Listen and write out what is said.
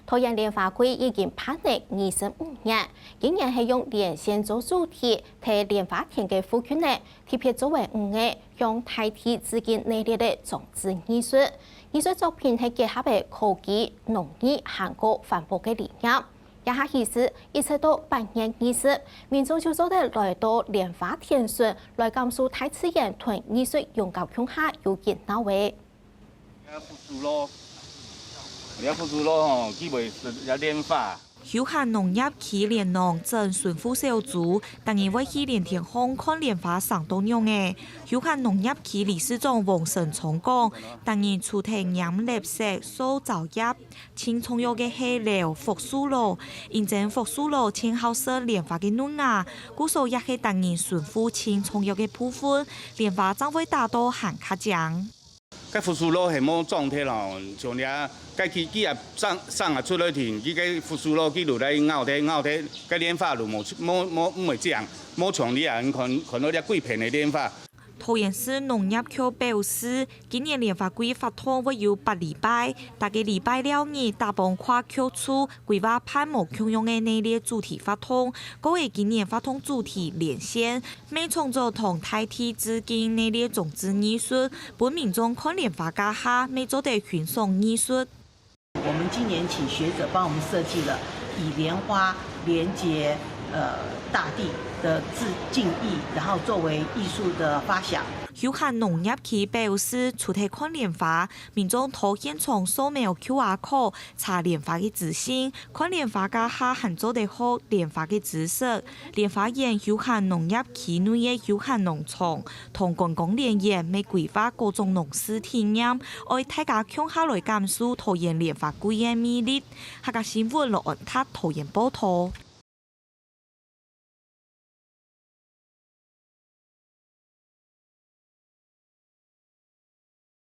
桃园莲花会已经办理25年，今年係用蓮仙做主題，替蓮花田嘅附近呢，特別作為用大地資金內列嘅種植藝術。藝術作品係結合嘅科技、農業、韓國環保嘅理念。也下意思一直到百年藝術，民眾就做得來到蓮花田上，來感受大自然同藝術融合鄉下有熱鬧嘅。休閒農業區蓮農鎮順富小組，當日為去蓮田鄉看蓮花上多樣嘅。休閒農業區理事長王成聰講，當日出題染綠色塑造業，青蔥葉嘅係料復蘇羅，認證復蘇羅青好色蓮花嘅嫩芽，故所也係當日順富青蔥葉嘅部分，蓮花將會打到韓卡獎。cái phù su lô係冇裝體咯，像啲cái幾日上啊出嚟田，幾個phù su lô幾路嚟拗體，cái蓮花路冇這樣，冇像你啊看到啲貴片嘅蓮花。桃園市農業局表示，今年蓮花季發通會有8禮拜，大個禮拜6日大幫跨區處規劃盼望共用嘅內列主題發通，各為今年發通主題連線，每創作同大地資金內列種植藝術，本民眾看蓮花架下，每做得欣賞藝術。我們今年請學者幫我們設計了以蓮花連接大地的敬意，然後作為藝術的發想。休閒農業區表示，出題看蓮花，民眾到現場掃描 QR code 查蓮花嘅資訊，看蓮花架下還做得好蓮花嘅知識。蓮花園休閒農業區內嘅休閒農場同觀光連園，未規劃各種農事體驗，為大家鄉下來感受桃園蓮花季嘅魅力。客家新聞羅安塔桃園報道。